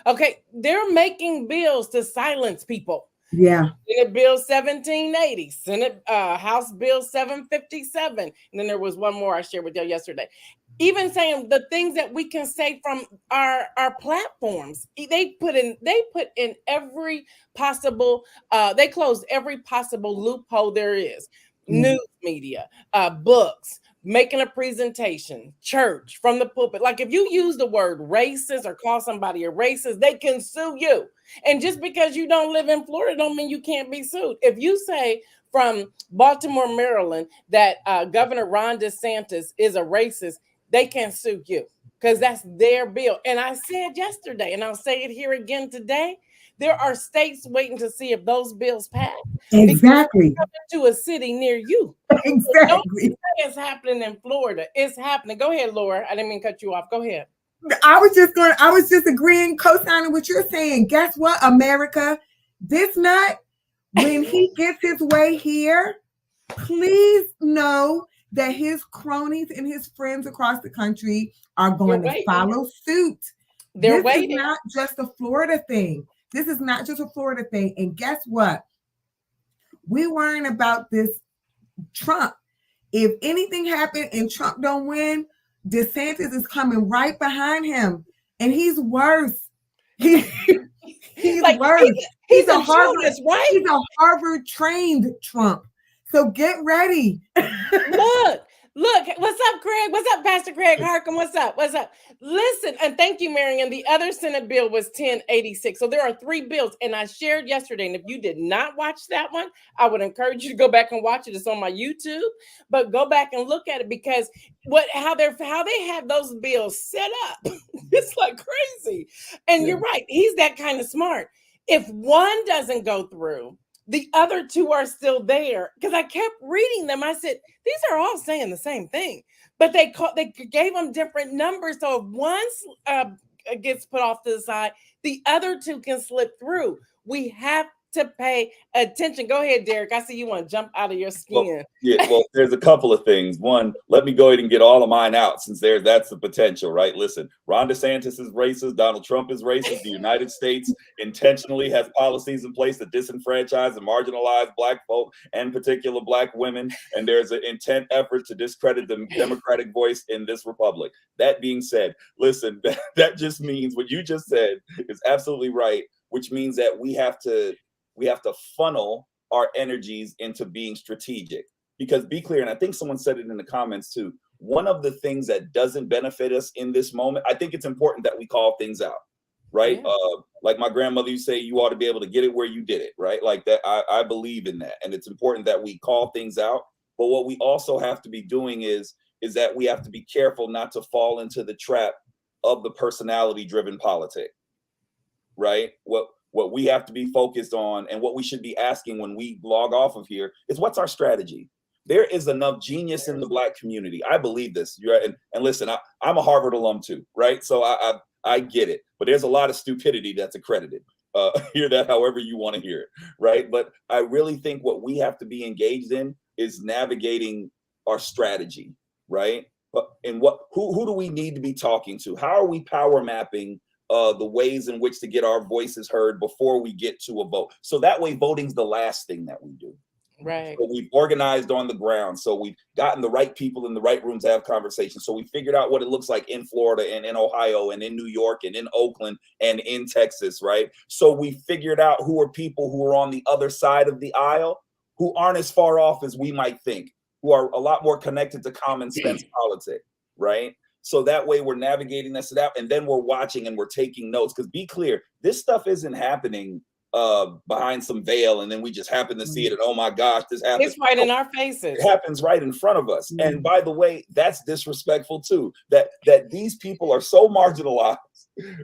Okay, they're making bills to silence people. Yeah. Senate Bill 1780, Senate House Bill 757, and then there was one more I shared with you yesterday. Even saying the things that we can say from our platforms, they put in every possible. They closed every possible loophole there is. News media, books, making a presentation, church, from the pulpit. Like if you use the word racist or call somebody a racist, they can sue you. And just because you don't live in Florida don't mean you can't be sued. If you say from Baltimore, Maryland, that Governor Ron DeSantis is a racist, they can sue you because that's their bill. And I said yesterday, and I'll say it here again today, there are states waiting to see if those bills pass. Exactly. To a city near you. Exactly. It's happening in Florida. It's happening. Go ahead, Laura. I didn't mean to cut you off. Go ahead. I was just agreeing, co-signing what you're saying. Guess what, America? This nut, when he gets his way here, please know that his cronies and his friends across the country are going to follow suit. They're waiting. This is not just a Florida thing. This is not just a Florida thing. And guess what? We're worrying about this Trump. If anything happened and Trump don't win, DeSantis is coming right behind him. And he's worse. He's like, worse. He's a Harvard, Judas, right? He's a Harvard-trained Trump. So get ready. Look, what's up, Greg? What's up, Pastor Greg Harkin? What's up? Listen, and thank you, Marion. The other Senate bill was 1086. So there are 3 bills, and I shared yesterday. And if you did not watch that one, I would encourage you to go back and watch it. It's on my YouTube, but go back and look at it because how they have those bills set up, it's like crazy. And you're right, he's that kind of smart. If one doesn't go through, the other 2 are still there because I kept reading them. I said, these are all saying the same thing, but they gave them different numbers. So if one gets put off to the side, the other 2 can slip through. We have to pay attention. Go ahead, Derrick. I see you want to jump out of your skin. Well, there's a couple of things. One, let me go ahead and get all of mine out since that's the potential, right? Listen, Ron DeSantis is racist. Donald Trump is racist. The United States intentionally has policies in place that disenfranchise and marginalize Black folk and particular Black women. And there's an intent effort to discredit the Democratic voice in this republic. That being said, listen, that just means what you just said is absolutely right, which means that we have to funnel our energies into being strategic. Because be clear, and I think someone said it in the comments too, one of the things that doesn't benefit us in this moment, I think it's important that we call things out, right? Yeah. Like my grandmother used to say, you ought to be able to get it where you did it, right? Like that, I believe in that. And it's important that we call things out. But what we also have to be doing is that we have to be careful not to fall into the trap of the personality-driven politic, right? What we have to be focused on and what we should be asking when we log off of here is what's our strategy? There is enough genius in the Black community. I believe this. And listen, I'm a Harvard alum too, right? So I get it, but there's a lot of stupidity that's accredited. Hear that however you want to hear it, right? But I really think what we have to be engaged in is navigating our strategy, right? And who do we need to be talking to? How are we power mapping the ways in which to get our voices heard before we get to a vote? So that way voting's the last thing that we do. Right. So we've organized on the ground. So we've gotten the right people in the right rooms to have conversations. So we figured out what it looks like in Florida and in Ohio and in New York and in Oakland and in Texas, right? So we figured out who are people who are on the other side of the aisle who aren't as far off as we might think. who are a lot more connected to common sense politics, right? So that way we're navigating this out, and then we're watching and we're taking notes. Because be clear, this stuff isn't happening behind some veil, and then we just happen to see it, and oh my gosh, this happens. It's right in our faces. It happens right in front of us. And by the way, that's disrespectful too. That these people are so marginalized,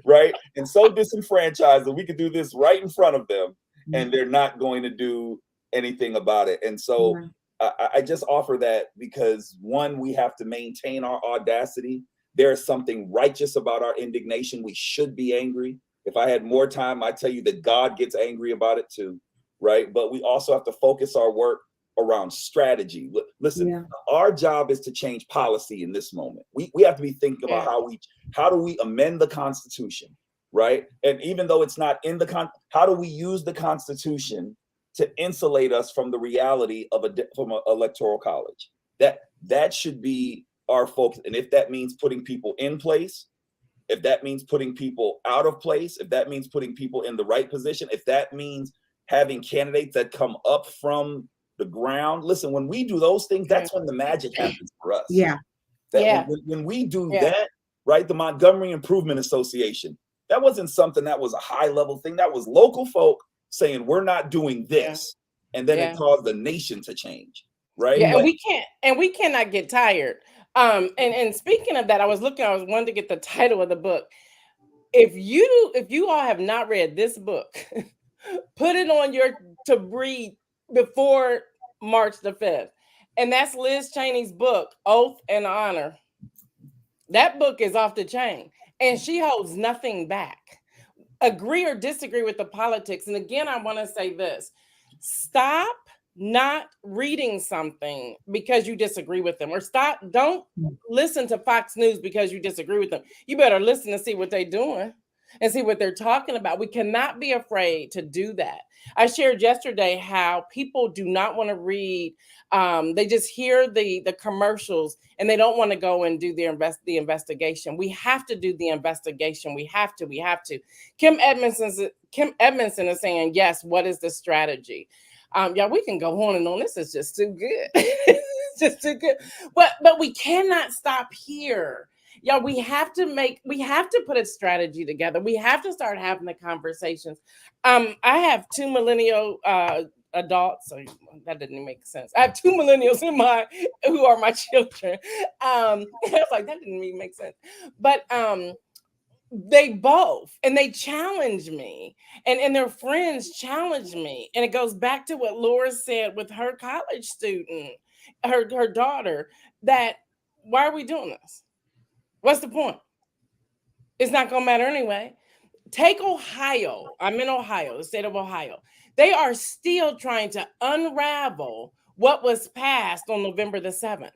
right, and so disenfranchised that we could do this right in front of them, and they're not going to do anything about it. And so I just offer that because, one, we have to maintain our audacity. There is something righteous about our indignation. We should be angry. If I had more time, I tell you that God gets angry about it too, right? But we also have to focus our work around strategy. Listen, our job is to change policy in this moment. We have to be thinking about how do we amend the Constitution, right? And even though it's not in the how do we use the Constitution to insulate us from the reality of from an electoral college? That should be our focus. And if that means putting people in place, if that means putting people out of place, if that means putting people in the right position, if that means having candidates that come up from the ground. Listen, when we do those things, that's when the magic happens for us. When we do that, right? The Montgomery Improvement Association, that wasn't something that was a high level thing. That was local folk saying, we're not doing this. And then it caused the nation to change, right? Yeah, and we cannot get tired. And speaking of that, I was wanting to get the title of the book. If you all have not read this book, put it on to read before March the 5th. And that's Liz Cheney's book, Oath and Honor. That book is off the chain, and she holds nothing back. Agree or disagree with the politics. And again, I want to say this: stop not reading something because you disagree with them, or don't listen to Fox News because you disagree with them. You better listen to see what they're doing and see what they're talking about. We cannot be afraid to do that. I shared yesterday how people do not want to read. They just hear the commercials and they don't want to go and do the investigation. We have to do the investigation. We have to. Kim Edmondson is saying, yes, what is the strategy? Yeah, we can go on and on. This is just too good. It's just too good. But we cannot stop here. Yeah, we have to put a strategy together. We have to start having the conversations. I have two millennial adults. So that didn't make sense. I have two millennials who are my children. I was like, that didn't even make sense. But they both, and they challenge me, and their friends challenge me. And it goes back to what Lora said with her college student, her daughter, that why are we doing this? What's the point? It's not going to matter anyway. Take Ohio. I'm in Ohio, the state of Ohio. They are still trying to unravel what was passed on November the 7th.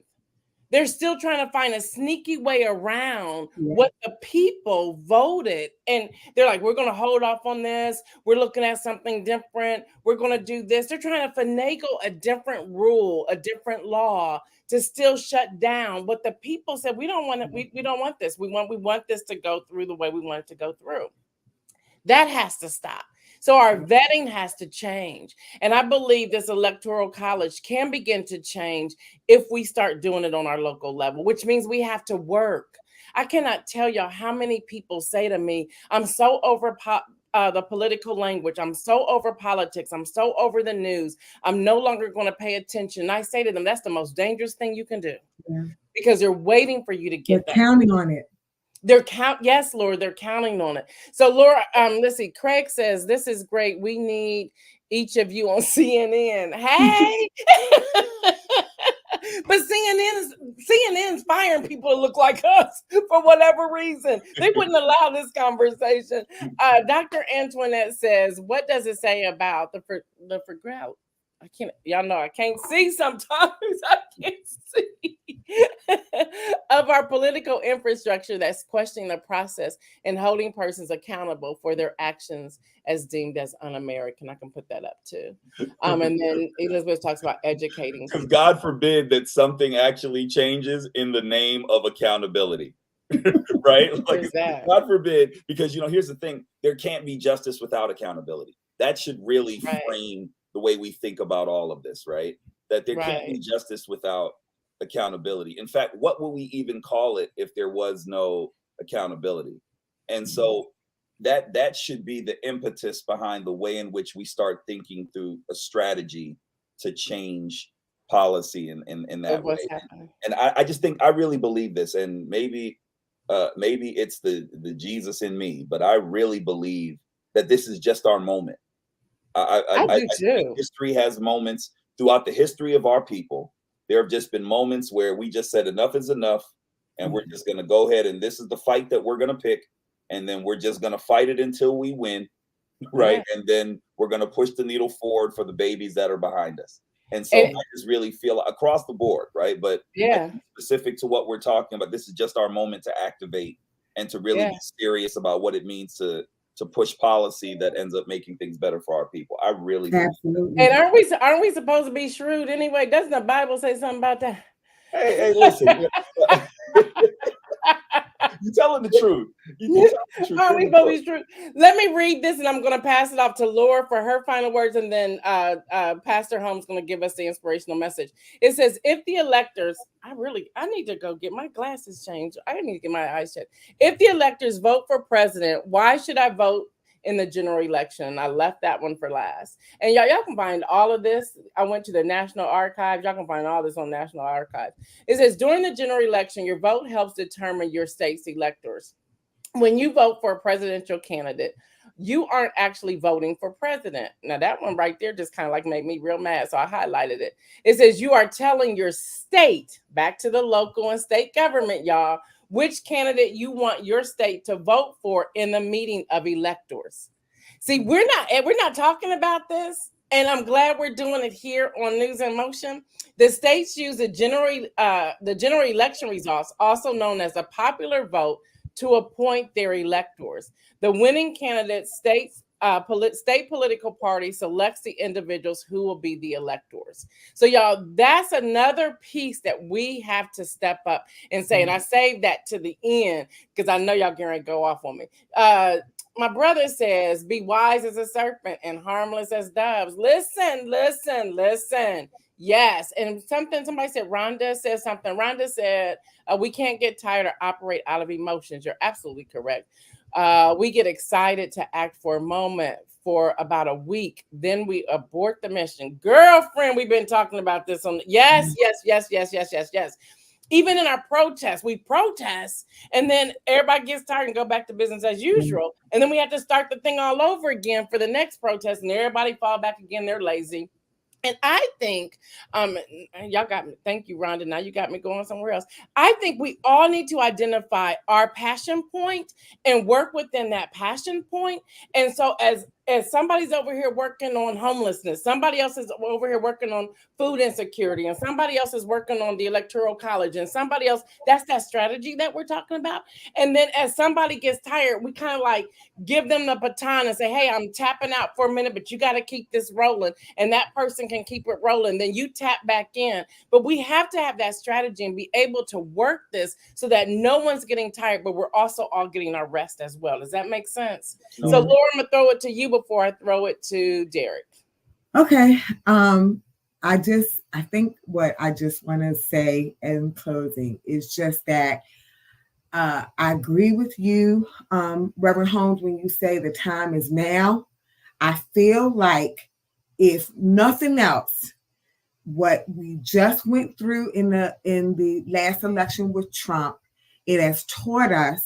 They're still trying to find a sneaky way around what the people voted. And they're like, we're going to hold off on this. We're looking at something different. We're going to do this. They're trying to finagle a different rule, a different law to still shut down what the people said. We don't want it. We don't want this. We want this to go through the way we want it to go through. That has to stop. So our vetting has to change. And I believe this electoral college can begin to change if we start doing it on our local level, which means we have to work. I cannot tell y'all how many people say to me, I'm so over the political language. I'm so over politics. I'm so over the news. I'm no longer going to pay attention. And I say to them, that's the most dangerous thing you can do because they're waiting for you to get that. Counting on it. Yes, Laura, they're counting on it. So Laura, let's see. Craig says, this is great. We need each of you on CNN. Hey, but CNN's firing people who look like us for whatever reason. They wouldn't allow this conversation. Dr. Antoinette says, what does it say about the forgout? Y'all know I can't see sometimes. I can't see of our political infrastructure that's questioning the process and holding persons accountable for their actions as deemed as un-American. I can put that up too. And then Elizabeth talks about educating. Because God forbid that something actually changes in the name of accountability. Right? Like, God forbid, because here's the thing: there can't be justice without accountability. That should really frame the way we think about all of this, right? that there can't be justice without accountability. In fact, what would we even call it if there was no accountability? And so that should be the impetus behind the way in which we start thinking through a strategy to change policy in that way. And I just think, I really believe this, and maybe it's the Jesus in me, but I really believe that this is just our moment. I do too. Think history has moments throughout the history of our people. There have just been moments where we just said enough is enough, and we're just going to go ahead, and this is the fight that we're going to pick, and then we're just going to fight it until we win, right? And then we're going to push the needle forward for the babies that are behind us. And so I just really feel across the board, right? But specific to what we're talking about, this is just our moment to activate and to really be serious about what it means to push policy that ends up making things better for our people. I really absolutely. And aren't we supposed to be shrewd anyway? Doesn't the Bible say something about that? Hey, listen. You're telling the truth. Are we both true? Let me read this, and I'm going to pass it off to Lora for her final words, and then Pastor Holmes is going to give us the inspirational message. It says, if the electors, I need to go get my glasses changed. I need to get my eyes checked. If the electors vote for president, why should I vote in the general election? I left that one for last. And y'all can find all of this. I went to the National Archives. Y'all can find all this on National Archives. It says, during the general election, your vote helps determine your state's electors. When you vote for a presidential candidate, you aren't actually voting for president. Now, that one right there just kind of like made me real mad, so I highlighted it. It says you are telling your state, back to the local and state government, y'all, which candidate you want your state to vote for in the meeting of electors. See, we're not talking about this, and I'm glad we're doing it here on News in Motion. The states use the general election results, also known as a popular vote, to appoint their electors. The winning candidate state political party selects the individuals who will be the electors. So y'all, that's another piece that we have to step up and say, and I saved that to the end because I know y'all going to go off on me. My brother says, be wise as a serpent and harmless as doves. Listen. Yes. And somebody said, Rhonda said something. Rhonda said, we can't get tired or operate out of emotions. You're absolutely correct. We get excited to act for a moment, for about a week. Then we abort the mission. Girlfriend, we've been talking about this on. Yes. Even in our protests, we protest, and then everybody gets tired and go back to business as usual. And then we have to start the thing all over again for the next protest, and everybody fall back again. They're lazy. And I think, y'all got me. Thank you, Rhonda. Now you got me going somewhere else. I think we all need to identify our passion point and work within that passion point. And so as somebody's over here working on homelessness, somebody else is over here working on food insecurity, and somebody else is working on the Electoral College, and somebody else, that's that strategy that we're talking about. And then as somebody gets tired, we kind of like give them the baton and say, hey, I'm tapping out for a minute, but you got to keep this rolling. And that person can keep it rolling. Then you tap back in. But we have to have that strategy and be able to work this so that no one's getting tired, but we're also all getting our rest as well. Does that make sense? Mm-hmm. So Lora, I'm gonna throw it to you before I throw it to Derrick. Okay. I think what I just want to say in closing is just that I agree with you, Reverend Holmes, when you say the time is now. I feel like if nothing else, what we just went through in the last election with Trump, it has taught us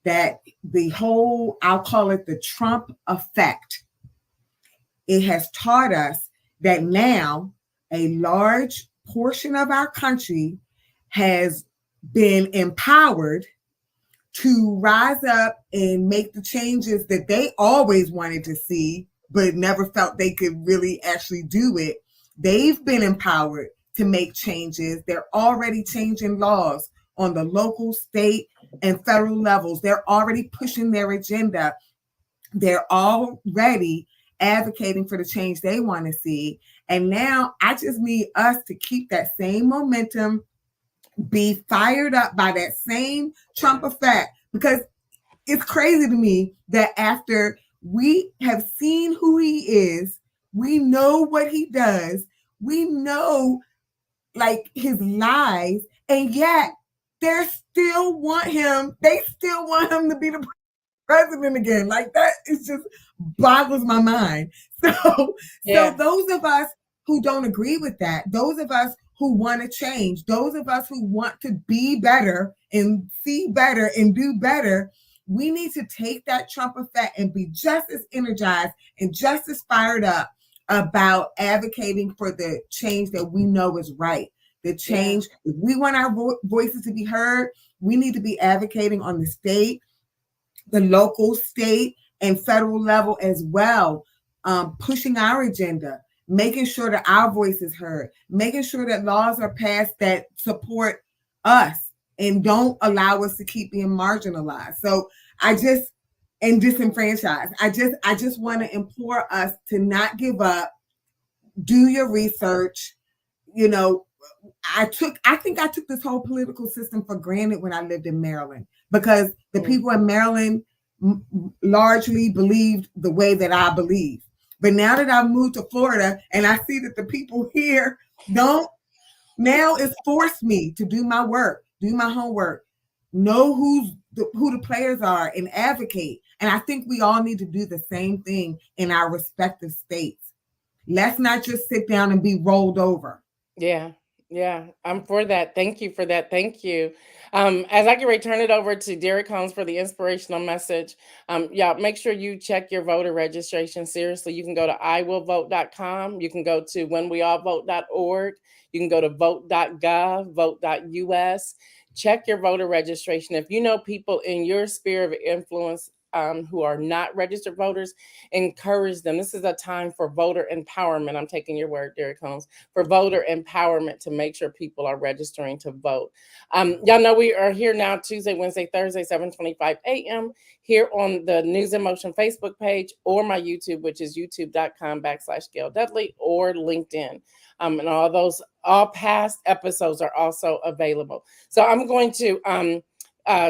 that the whole, I'll call it the Trump effect. It has taught us that now a large portion of our country has been empowered to rise up and make the changes that they always wanted to see, but never felt they could really actually do it. They've been empowered to make changes. They're already changing laws on the local, state, and federal levels. They're already pushing their agenda. They're already advocating for the change they want to see. And now I just need us to keep that same momentum, be fired up by that same Trump effect, because it's crazy to me that after we have seen who he is, we know what he does, We know like his lies, and yet they still want him. They still want him to be the president again. Like that is just boggles my mind. So those of us who don't agree with that, those of us who want to change, those of us who want to be better and see better and do better, we need to take that Trump effect and be just as energized and just as fired up about advocating for the change that we know is right. The change, if we want our voices to be heard, we need to be advocating on the state, the local, state, and federal level as well, pushing our agenda, making sure that our voice is heard, making sure that laws are passed that support us and don't allow us to keep being marginalized. So and disenfranchised. I just want to implore us to not give up, do your research. You know, I think I took this whole political system for granted when I lived in Maryland, because the people in Maryland largely believed the way that I believe. But now that I've moved to Florida and I see that the people here don't, now it's forced me to do my work, do my homework, know who the players are, and advocate. And I think we all need to do the same thing in our respective states. Let's not just sit down and be rolled over. Yeah, I'm for that. Thank you for that. Thank you. As I get ready to turn it over to Derrick Holmes for the inspirational message, y'all make sure you check your voter registration. Seriously, you can go to iwillvote.com. You can go to whenweallvote.org. You can go to vote.gov, vote.us. Check your voter registration. If you know people in your sphere of influence who are not registered voters, encourage them. This is a time for voter empowerment. I'm taking your word, Derrick Holmes, for voter empowerment to make sure people are registering to vote. Y'all know we are here now Tuesday, Wednesday, Thursday, 7:25 a.m. here on the News in Motion Facebook page or my YouTube, which is youtube.com/Gail Dudley, or LinkedIn. And all past episodes are also available. So I'm going to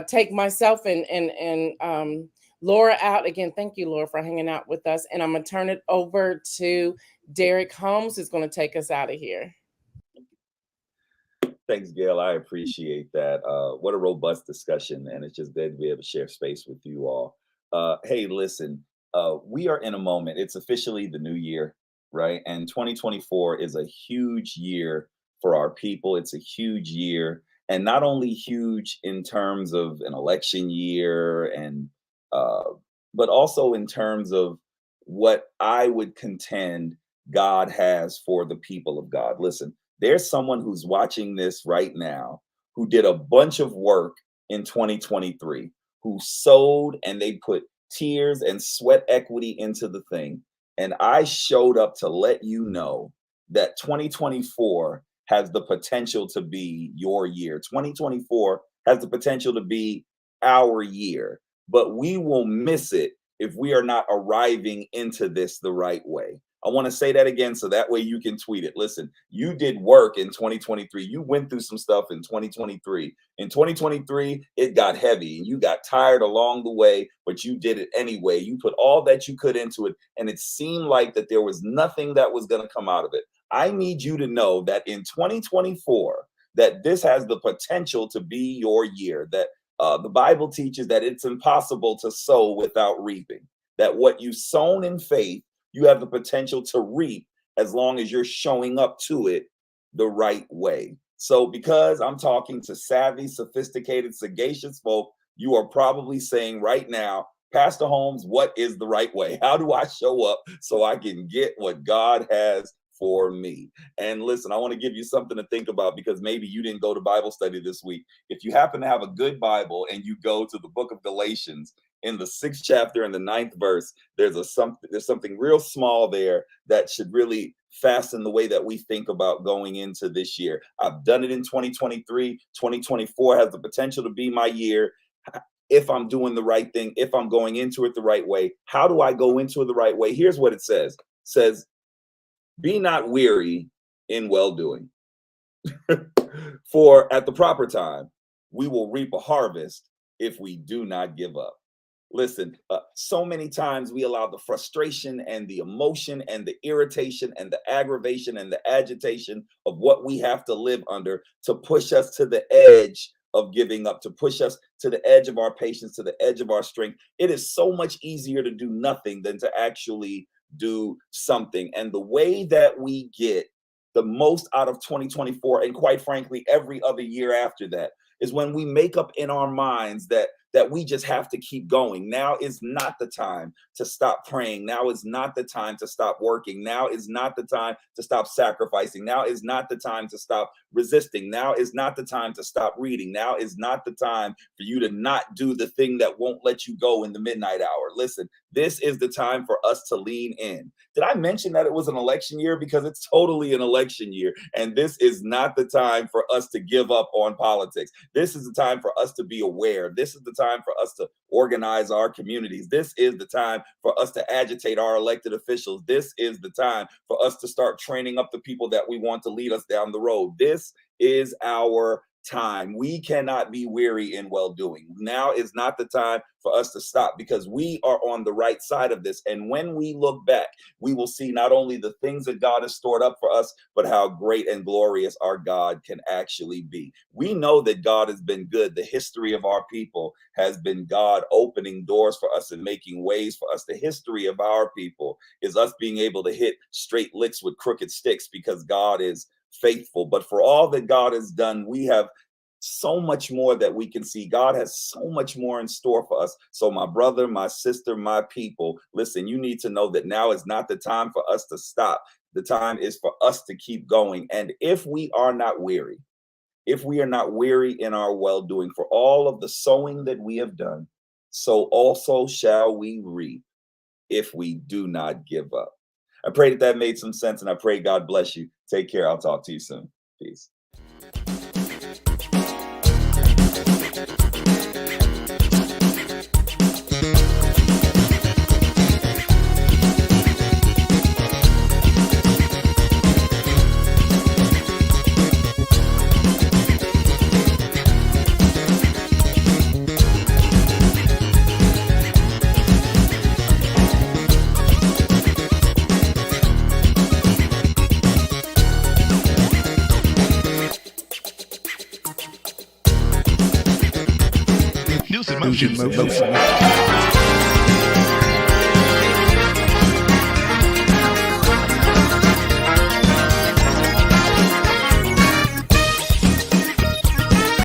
take myself and Lora out again. Thank you, Lora, for hanging out with us. And I'm going to turn it over to Derrick Holmes, who's going to take us out of here. Thanks, Gail. I appreciate that. What a robust discussion. And it's just good to be able to share space with you all. Hey, listen, we are in a moment. It's officially the new year, right? And 2024 is a huge year for our people. It's a huge year. And not only huge in terms of an election year and but also in terms of what I would contend God has for the people of God. Listen, there's someone who's watching this right now who did a bunch of work in 2023, who sowed and they put tears and sweat equity into the thing. And I showed up to let you know that 2024 has the potential to be your year. 2024 has the potential to be our year. But we will miss it if we are not arriving into this the right way. I want to say that again so that way you can tweet it. Listen, you did work in 2023. You went through some stuff in 2023. In 2023, it got heavy and you got tired along the way, but you did it anyway. You put all that you could into it, and it seemed like that there was nothing that was going to come out of it. I need you to know that in 2024, that this has the potential to be your year, that the Bible teaches that it's impossible to sow without reaping, that what you sown in faith, you have the potential to reap as long as you're showing up to it the right way. So because I'm talking to savvy, sophisticated, sagacious folk, you are probably saying right now, Pastor Holmes, what is the right way? How do I show up so I can get what God has for me? And listen, I want to give you something to think about, because maybe you didn't go to Bible study this week. If you happen to have a good Bible and you go to the book of Galatians in the 6th chapter and the 9th verse, there's something real small there that should really fasten the way that we think about going into this year. I've done it in 2023. 2024 has the potential to be my year. If I'm doing the right thing, if I'm going into it the right way. How do I go into it the right way? Here's what it says. It says, be not weary in well-doing, for at the proper time, we will reap a harvest if we do not give up. Listen, so many times we allow the frustration and the emotion and the irritation and the aggravation and the agitation of what we have to live under to push us to the edge of giving up, to push us to the edge of our patience, to the edge of our strength. It is so much easier to do nothing than to actually do something. And the way that we get the most out of 2024, and quite frankly, every other year after that, is when we make up in our minds that we just have to keep going. Now is not the time to stop praying. Now is not the time to stop working. Now is not the time to stop sacrificing. Now is not the time to stop resisting. Now is not the time to stop reading. Now is not the time for you to not do the thing that won't let you go in the midnight hour. Listen, this is the time for us to lean in. Did I mention that it was an election year? Because it's totally an election year. And this is not the time for us to give up on politics. This is the time for us to be aware. This is the time for us to organize our communities. This is the time for us to agitate our elected officials. This is the time for us to start training up the people that we want to lead us down the road. This is our time. We cannot be weary in well-doing. Now is not the time for us to stop, because we are on the right side of this. And when we look back, we will see not only the things that God has stored up for us, but how great and glorious our God can actually be. We know that God has been good. The history of our people has been God opening doors for us and making ways for us. The history of our people is us being able to hit straight licks with crooked sticks because God is faithful. But for all that God has done, we have so much more that we can see. God has so much more in store for us. So my brother, my sister, my people, listen, you need to know that now is not the time for us to stop. The time is for us to keep going. And if we are not weary, in our well-doing, for all of the sowing that we have done, so also shall we reap if we do not give up. I pray that made some sense, and I pray God bless you. Take care. I'll talk to you soon. Peace. News in motion.